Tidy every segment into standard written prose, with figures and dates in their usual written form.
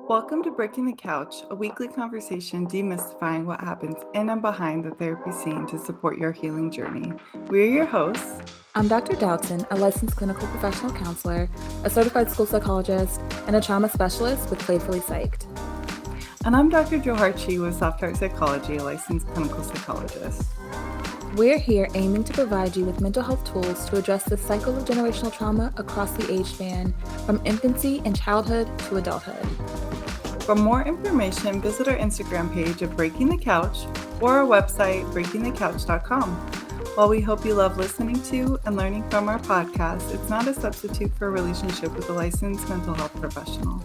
Welcome to Breaking the Couch, a weekly conversation demystifying what happens in and behind the therapy scene to support your healing journey. We're your hosts. I'm Dr. Dowdson, a licensed clinical professional counselor, a certified school psychologist, and a trauma specialist with Playfully Psyched. And I'm Dr. Jo Harchi with Soft Art Psychology, a licensed clinical psychologist. We're here aiming to provide you with mental health tools to address the cycle of generational trauma across the age span, from infancy and childhood to adulthood. For more information, visit our Instagram page at Breaking the Couch or our website, breakingthecouch.com. While we hope you love listening to and learning from our podcast, it's not a substitute for a relationship with a licensed mental health professional.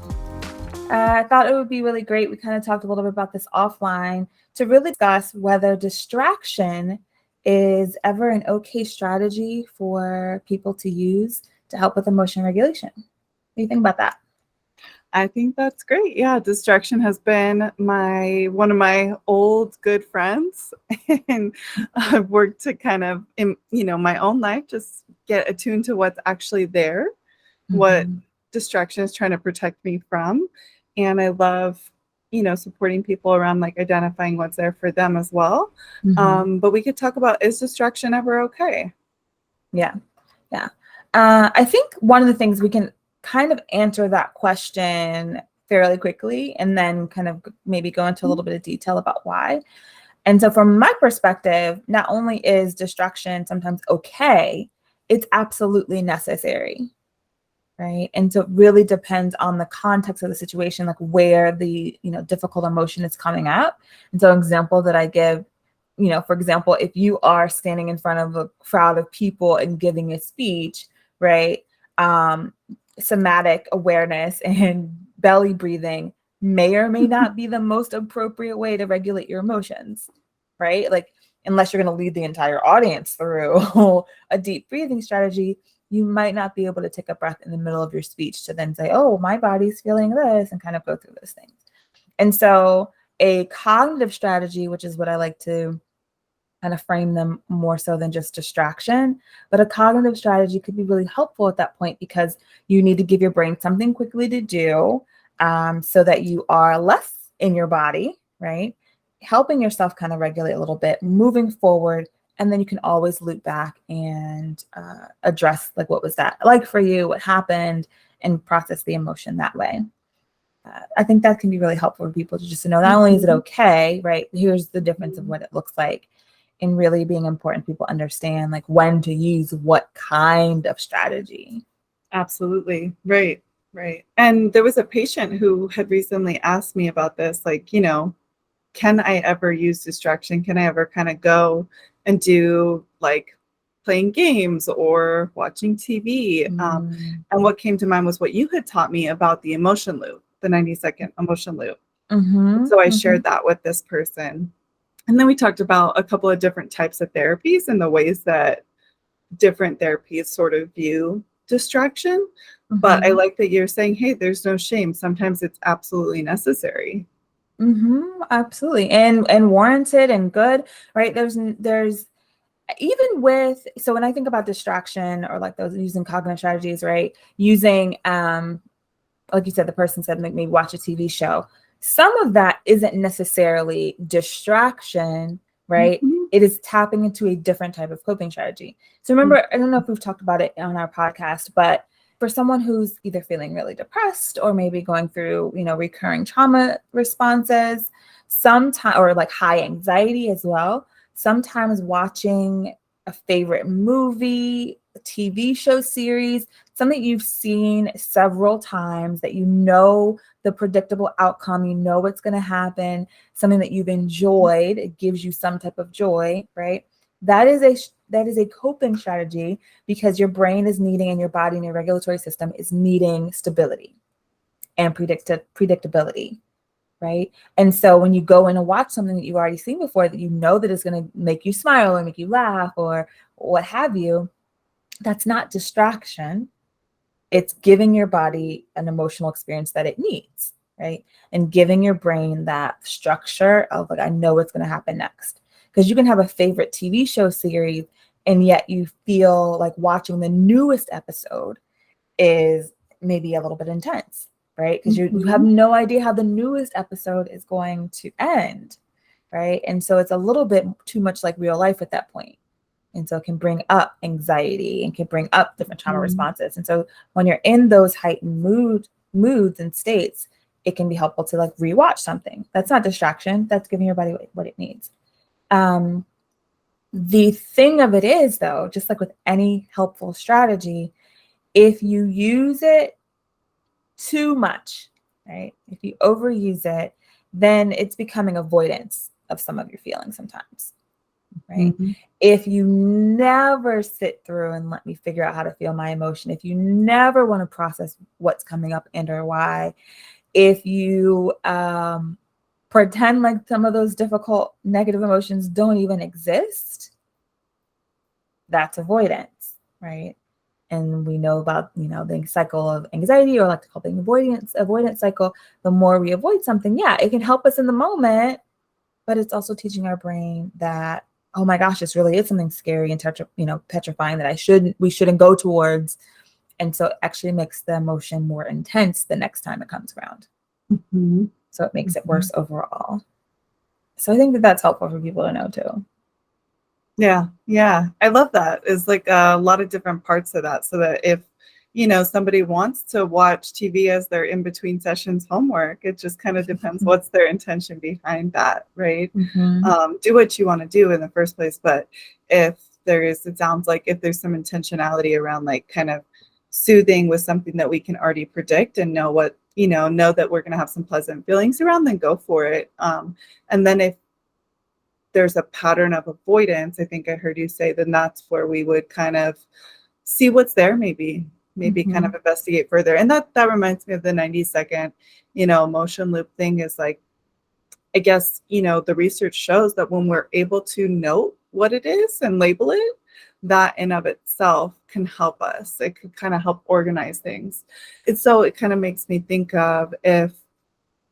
I thought it would be really great. We kind of talked a little bit about this offline to really discuss whether distraction is ever an okay strategy for people to use to help with emotion regulation. What do you think about that? I think that's great. Yeah, distraction has been one of my old good friends, and I've worked to kind of in my own life just get attuned to what's actually there, what distraction is trying to protect me from, and I love supporting people around like identifying what's there for them as well. But we could talk about, is distraction ever okay? Yeah. I think one of the things we can kind of answer that question fairly quickly and then kind of maybe go into a little bit of detail about why. And so from my perspective, not only is distraction sometimes okay, it's absolutely necessary, right? And so it really depends on the context of the situation, like where the difficult emotion is coming up. And so an example that I give, for example, if you are standing in front of a crowd of people and giving a speech, right? Somatic awareness and belly breathing may or may not be the most appropriate way to regulate your emotions, right? Like, unless you're going to lead the entire audience through a deep breathing strategy, you might not be able to take a breath in the middle of your speech to then say, oh, my body's feeling this, and kind of go through those things. And so a cognitive strategy, which is what I like to kind of frame them more so than just distraction. But a cognitive strategy could be really helpful at that point because you need to give your brain something quickly to do so that you are less in your body, right? Helping yourself kind of regulate a little bit, moving forward, and then you can always loop back and address like, what was that like for you? What happened? And process the emotion that way. I think that can be really helpful for people to just know not only is it okay, right? Here's the difference of what it looks like. And really being important, people understand like when to use what kind of strategy. Absolutely. Right. And there was a patient who had recently asked me about this, like, can I ever use distraction? Can I ever kind of go and do like playing games or watching TV? And what came to mind was what you had taught me about the emotion loop, the 90-second emotion loop. So I shared that with this person. And then we talked about a couple of different types of therapies and the ways that different therapies sort of view distraction. But I like that you're saying, hey, there's no shame. Sometimes it's absolutely necessary. Absolutely. And warranted and good, right? There's even with, so when I think about distraction or like those using cognitive strategies, right? Using, like you said, the person said, maybe watch a TV show. Some of that isn't necessarily distraction, right? It is tapping into a different type of coping strategy. So remember, I don't know if we've talked about it on our podcast, but for someone who's either feeling really depressed or maybe going through, recurring trauma responses, sometimes, or like high anxiety as well, sometimes watching a favorite movie, a TV show series, something you've seen several times that the predictable outcome, what's going to happen, something that you've enjoyed, it gives you some type of joy, right? That is a coping strategy because your brain is needing, and your body and your regulatory system is needing stability and predictability, right? And so when you go in and watch something that you've already seen before, that that is going to make you smile or make you laugh or what have you, that's not distraction. It's giving your body an emotional experience that it needs, right? And giving your brain that structure of like, I know what's going to happen next. Because you can have a favorite TV show series, and yet you feel like watching the newest episode is maybe a little bit intense, right? Because you have no idea how the newest episode is going to end, right? And so it's a little bit too much like real life at that point. And so it can bring up anxiety and can bring up different trauma responses. And so when you're in those heightened moods and states, it can be helpful to like rewatch something. That's not distraction. That's giving your body what it needs. The thing of it is, though, just like with any helpful strategy, if you use it too much, right? If you overuse it, then it's becoming avoidance of some of your feelings sometimes, right? If you never sit through and let me figure out how to feel my emotion, if you never want to process what's coming up and or why, if you pretend like some of those difficult negative emotions don't even exist, that's avoidance, right? And we know about, the cycle of anxiety, or like to call the avoidance cycle. The more we avoid something, it can help us in the moment, but it's also teaching our brain that, oh my gosh, this really is something scary and petrifying that we shouldn't go towards. And so it actually makes the emotion more intense the next time it comes around. So it makes it worse overall. So I think that that's helpful for people to know too. Yeah. I love that. It's like a lot of different parts of that. So that if, somebody wants to watch TV as they're in between sessions homework, it just kind of depends what's their intention behind that, right? Do what you want to do in the first place. But it sounds like if there's some intentionality around like kind of soothing with something that we can already predict and know what, know that we're going to have some pleasant feelings around, then go for it. And then if there's a pattern of avoidance, I think I heard you say, then that's where we would kind of see what's there, maybe kind of investigate further. And that reminds me of the 90-second, emotion loop thing. Is like, I guess, the research shows that when we're able to note what it is and label it, that in of itself can help us. It could kind of help organize things. And so it kind of makes me think of if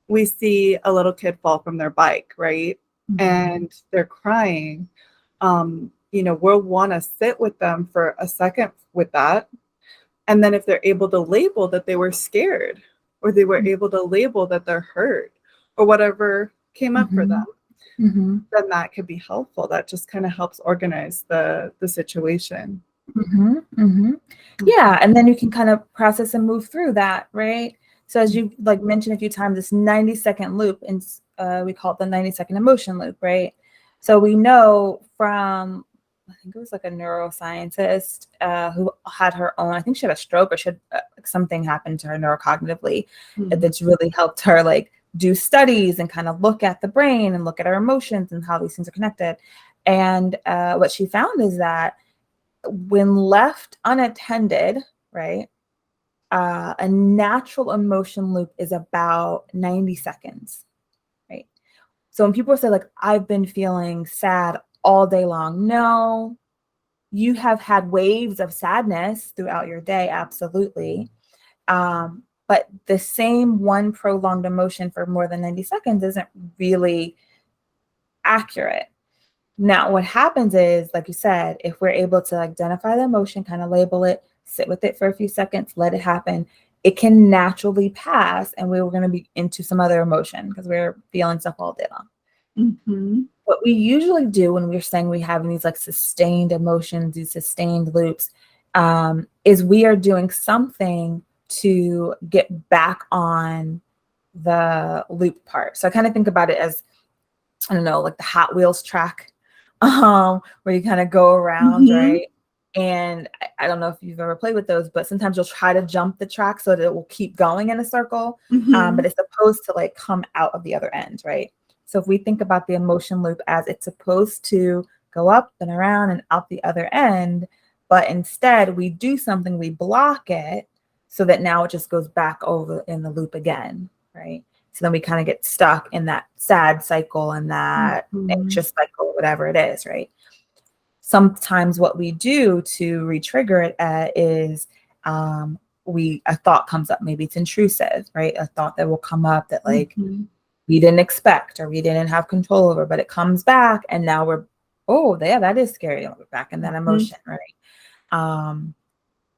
we see a little kid fall from their bike, right? And they're crying, we'll want to sit with them for a second with that. And then if they're able to label that they were scared, or they were able to label that they're hurt, or whatever came up for them, then that could be helpful. That just kind of helps organize the situation. Yeah. And then you can kind of process and move through that, right? So as you like mentioned a few times, this 90-second loop, and we call it the 90-second emotion loop, right? So we know from, I think it was like a neuroscientist who had her own, I think she had a stroke, or she had something happened to her neurocognitively that's really helped her like do studies and kind of look at the brain and look at our emotions and how these things are connected. And what she found is that when left unattended, right, a natural emotion loop is about 90 seconds, right? So when people say like, I've been feeling sad all day long, no, you have had waves of sadness throughout your day, absolutely. But the same one prolonged emotion for more than 90 seconds isn't really accurate. Now, what happens is, like you said, if we're able to identify the emotion, kind of label it, sit with it for a few seconds, let it happen, it can naturally pass, and we were going to be into some other emotion because we're feeling stuff all day long. What we usually do when we're saying we have these like sustained emotions, these sustained loops, is we are doing something to get back on the loop part. So I kind of think about it as, I don't know, like the Hot Wheels track, where you kind of go around, right? And I don't know if you've ever played with those, but sometimes you'll try to jump the track so that it will keep going in a circle, but it's supposed to like come out of the other end, right? So if we think about the emotion loop as it's supposed to go up and around and out the other end, but instead we do something, we block it so that now it just goes back over in the loop again, right? So then we kind of get stuck in that sad cycle and that anxious cycle, whatever it is, right? Sometimes what we do to re-trigger it is a thought comes up. Maybe it's intrusive, right? A thought that will come up that like we didn't expect or we didn't have control over, but it comes back and now that is scary. We're back in that emotion, right?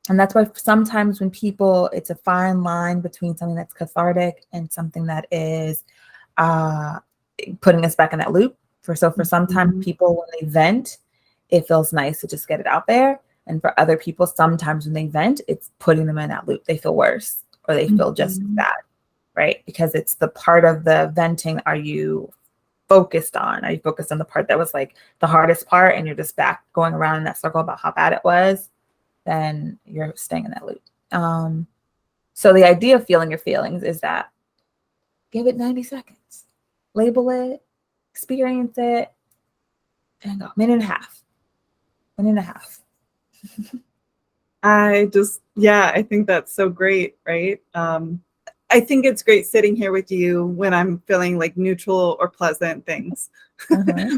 And that's why sometimes when people, it's a fine line between something that's cathartic and something that is putting us back in that loop. For sometimes people, when they vent, it feels nice to just get it out there. And for other people, sometimes when they vent, it's putting them in that loop. They feel worse or they feel just as bad, right? Because it's the part of the venting. Are you focused on? Are you focused on the part that was like the hardest part and you're just back going around in that circle about how bad it was? Then you're staying in that loop. So the idea of feeling your feelings is that give it 90 seconds, label it, experience it, and go minute and a half. I think that's so great, right? I think it's great sitting here with you when I'm feeling like neutral or pleasant things.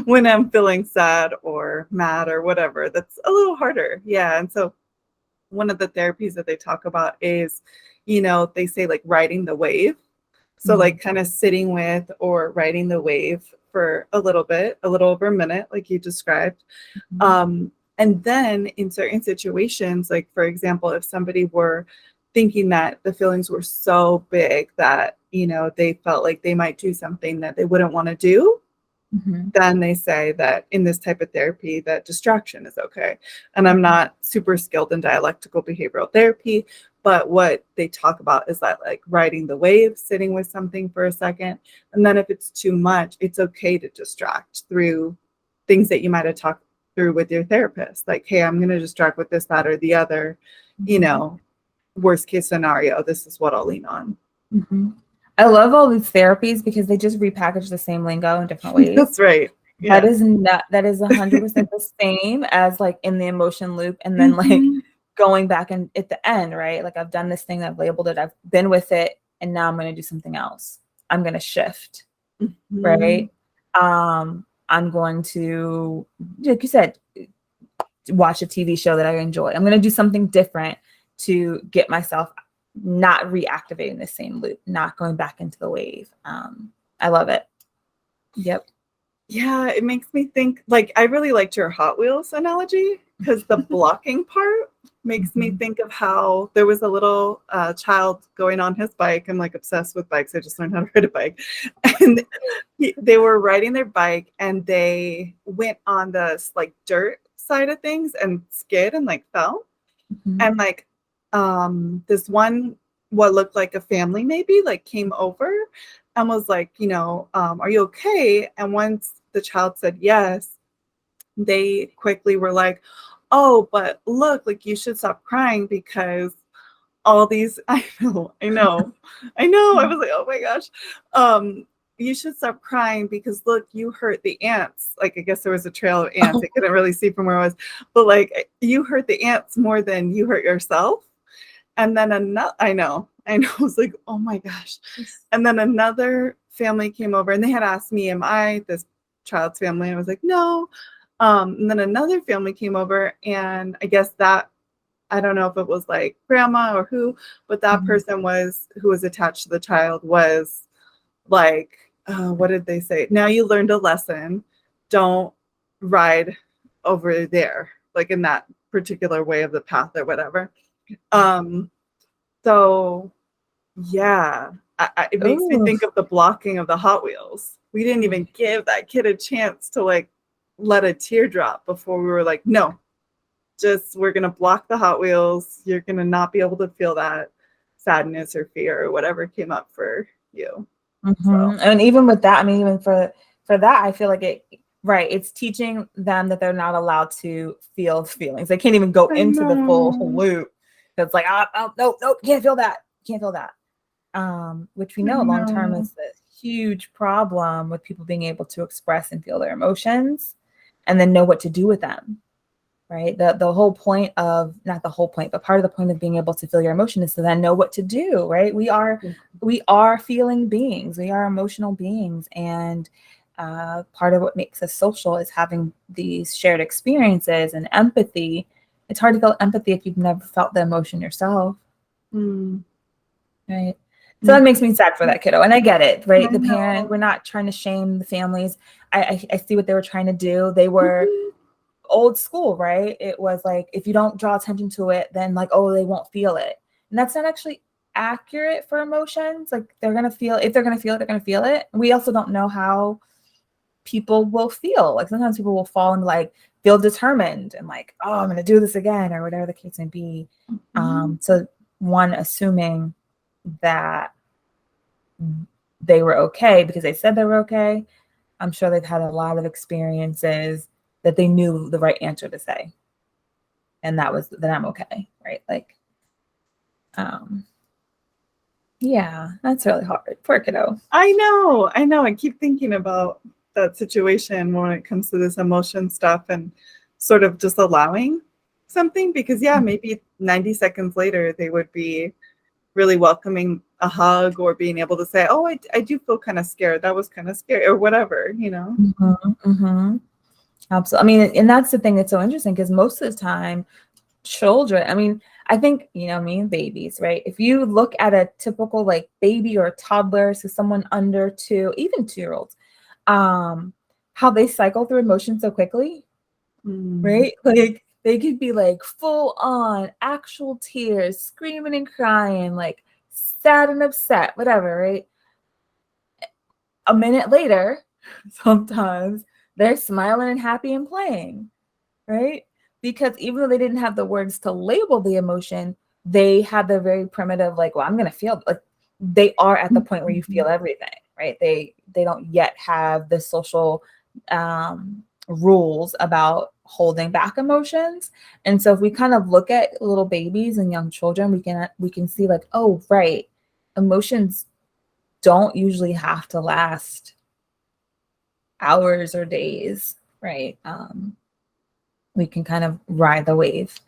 When I'm feeling sad or mad or whatever, that's a little harder. Yeah. And so one of the therapies that they talk about is, they say like riding the wave. So like kind of sitting with or riding the wave for a little over a minute, like you described. And then in certain situations, like for example, if somebody were thinking that the feelings were so big that, they felt like they might do something that they wouldn't want to do, then they say that in this type of therapy that distraction is okay. And I'm not super skilled in dialectical behavioral therapy, but what they talk about is that like riding the wave, sitting with something for a second. And then if it's too much, it's okay to distract through things that you might have talked through with your therapist. Like, hey, I'm going to distract with this, that, or the other, worst case scenario, this is what I'll lean on. I love all these therapies because they just repackage the same lingo in different ways. That's right. Yeah. That is 100% the same as like in the emotion loop. And then like going back and at the end, right? Like I've done this thing, I've labeled it, I've been with it, and now I'm going to do something else. I'm going to shift, right? I'm going to, like you said, watch a TV show that I enjoy. I'm going to do something different to get myself not reactivating the same loop, not going back into the wave. I love it. Yep. Yeah, it makes me think, like, I really liked your Hot Wheels analogy because the blocking part makes me think of how there was a little child going on his bike. I'm like obsessed with bikes. I just learned how to ride a bike. And they were riding their bike and they went on the like dirt side of things and skid and like fell. And like this one, what looked like a family maybe, like came over and was like, are you okay? And once the child said yes, they quickly were like, oh, but look, like you should stop crying because all these, I know. I was like, oh my gosh. You should stop crying because look, you hurt the ants. Like, I guess there was a trail of ants. I couldn't really see from where I was, but like you hurt the ants more than you hurt yourself. And then I was like, oh my gosh. And then another family came over and they had asked me, am I this child's family? And I was like, no. And then another family came over and I guess that, I don't know if it was like grandma or who, but that person who was attached to the child was like, what did they say? Now you learned a lesson. Don't ride over there, like in that particular way of the path or whatever. So yeah, it makes me think of the blocking of the Hot Wheels. We didn't even give that kid a chance to like let a tear drop before we were like, no, we're going to block the Hot Wheels. You're going to not be able to feel that sadness or fear or whatever came up for you. So. And even with that, I mean, even for that, I feel like it's teaching them that they're not allowed to feel feelings. They can't even go into the full loop. It's like, nope, can't feel that. Which we know long term is a huge problem with people being able to express and feel their emotions and then know what to do with them. Right. The whole point of, not the whole point, but part of the point of being able to feel your emotion is to then know what to do. Right. We are feeling beings. We are emotional beings. And part of what makes us social is having these shared experiences and empathy. It's hard to feel empathy if you've never felt the emotion yourself. Right. So that makes me sad for that kiddo. And I get it, right? The parent, we're not trying to shame the families. I see what they were trying to do. They were old school, right? It was like, if you don't draw attention to it, then like, oh, they won't feel it. And that's not actually accurate for emotions. Like they're going to feel, if they're going to feel it, they're going to feel it. We also don't know how people will feel. Like sometimes people will fall and like feel determined and like, oh, I'm going to do this again, or whatever the case may be. So one assuming that they were okay because they said they were okay, I'm sure they've had a lot of experiences that they knew the right answer to say. And that was that I'm okay, right? Like, yeah, that's really hard. Poor kiddo. I know. I keep thinking about that situation when it comes to this emotion stuff and sort of just allowing something, because maybe 90 seconds later they would be really welcoming a hug or being able to say, oh, I do feel kind of scared. That was kind of scary, or whatever, you know? Absolutely. I mean, and that's the thing that's so interesting, because most of the time children, I mean, I think, you know, me and babies, right? If you look at a typical like baby or toddler, so someone under 2, even 2-year-olds, how they cycle through emotions so quickly, right? Like they could be like full on actual tears, screaming and crying, like sad and upset, whatever, right? A minute later, sometimes they're smiling and happy and playing, right? Because even though they didn't have the words to label the emotion, they had the very primitive, like, well, I'm going to feel, like they are at the point where you feel everything, right? They don't yet have the social rules about holding back emotions. And so if we kind of look at little babies and young children, we can see like, oh, right, emotions don't usually have to last hours or days, right? We can kind of ride the wave.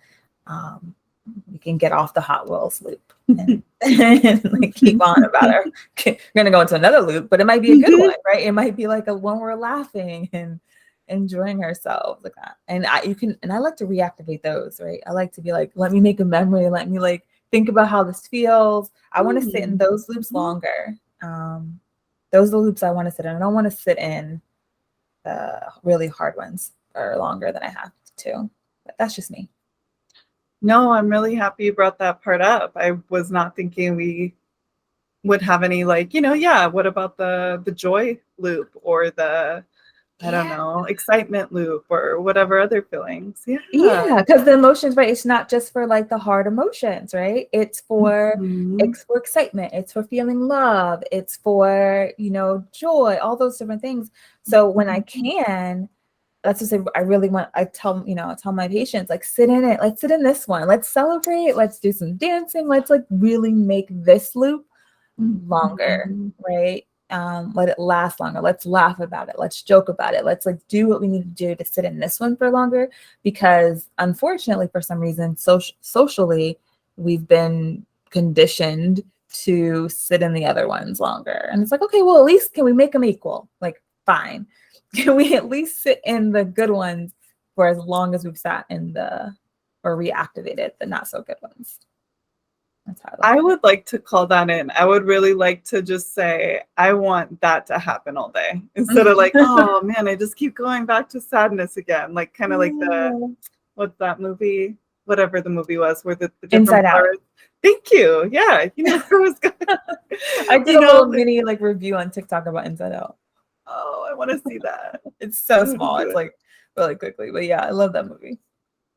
We can get off the Hot Wheels loop and like keep on about it. We're gonna go into another loop, but it might be a good one, right? It might be like a one we're laughing and enjoying ourselves, like that. And I like to reactivate those, right? I like to be like, let me make a memory, let me like think about how this feels. I want to sit in those loops longer. Those are the loops I want to sit in. I don't want to sit in the really hard ones for longer than I have to. But that's just me. No, I'm really happy you brought that part up. I was not thinking we would have any like, what about the joy loop or the, I don't know, excitement loop or whatever other feelings. Yeah, because the emotions, right? It's not just for like the hard emotions, right? It's for excitement, it's for feeling love, it's for, joy, all those different things. So when I can, that's just I tell my patients, like, sit in it, let's sit in this one, let's celebrate, let's do some dancing, let's like really make this loop longer, right? Let it last longer. Let's laugh about it. Let's joke about it. Let's like do what we need to do to sit in this one for longer, because unfortunately, for some reason, socially, we've been conditioned to sit in the other ones longer. And it's like, okay, well, at least can we make them equal? Like, fine. Can we at least sit in the good ones for as long as we've sat in or reactivated the not so good ones? That's how I would like to call that in. I would really like to just say, I want that to happen all day, instead of like, oh man, I just keep going back to sadness again. Like kind of like what's that movie? Whatever the movie was, where the different Inside parts. Out. Thank you. Yeah, where was going. I did a little mini like review on TikTok about Inside Out. Oh, I want to see that. It's so small. It's like really quickly, but yeah, I love that movie.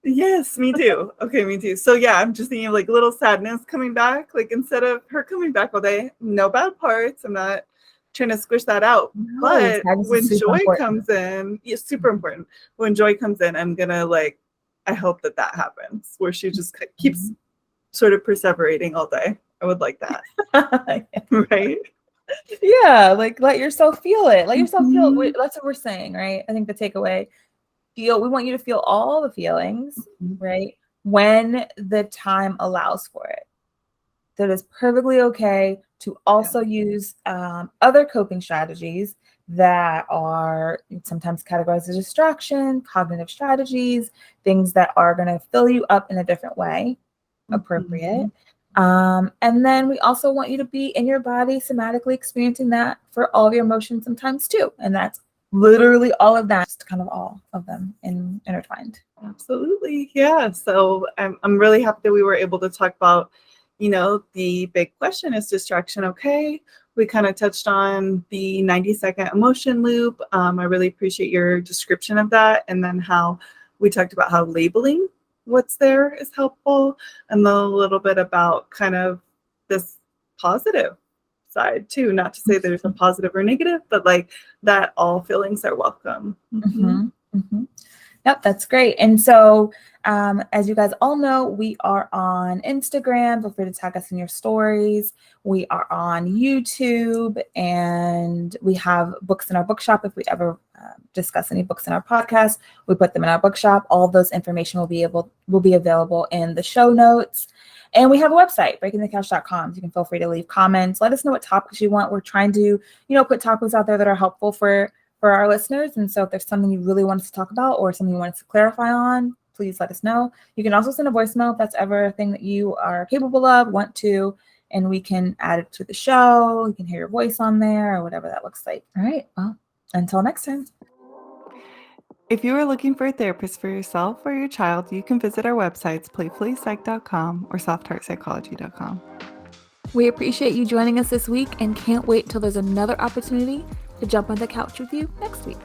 Yes, me too. Okay, me too. So yeah, I'm just thinking of like little sadness coming back. Like instead of her coming back all day, no bad parts. I'm not trying to squish that out. No, but when joy comes in, it's super important. When joy comes in, I'm gonna I hope that happens, where she just keeps sort of perseverating all day. I would like that. Right? Yeah, like let yourself feel it. Let yourself feel. That's what we're saying, right? I think the takeaway. We want you to feel all the feelings, right? When the time allows for it. That is perfectly okay to also use other coping strategies that are sometimes categorized as distraction, cognitive strategies, things that are going to fill you up in a different way, appropriate. And then we also want you to be in your body somatically experiencing that for all of your emotions sometimes too. And that's literally all of that, just kind of all of them intertwined. Absolutely. Yeah. So I'm really happy that we were able to talk about, the big question, is distraction okay? We kind of touched on the 90-second emotion loop. I really appreciate your description of that. And then how we talked about how labeling what's there is helpful. And then a little bit about kind of this positive side too. Not to say there's a positive or negative, but like that all feelings are welcome. Yep, that's great. And so, as you guys all know, we are on Instagram. Feel free to tag us in your stories. We are on YouTube, and we have books in our bookshop. If we ever discuss any books in our podcast, we put them in our bookshop. All of those information will be available in the show notes. And we have a website, breakingthecouch.com. So you can feel free to leave comments. Let us know what topics you want. We're trying to, put topics out there that are helpful for our listeners. And so if there's something you really want us to talk about or something you want us to clarify on, please let us know. You can also send a voicemail if that's ever a thing that you are capable of, want to, and we can add it to the show. You can hear your voice on there or whatever that looks like. All right. Well, until next time. If you are looking for a therapist for yourself or your child, you can visit our websites, playfullypsych.com or softheartpsychology.com. We appreciate you joining us this week and can't wait till there's another opportunity to jump on the couch with you next week.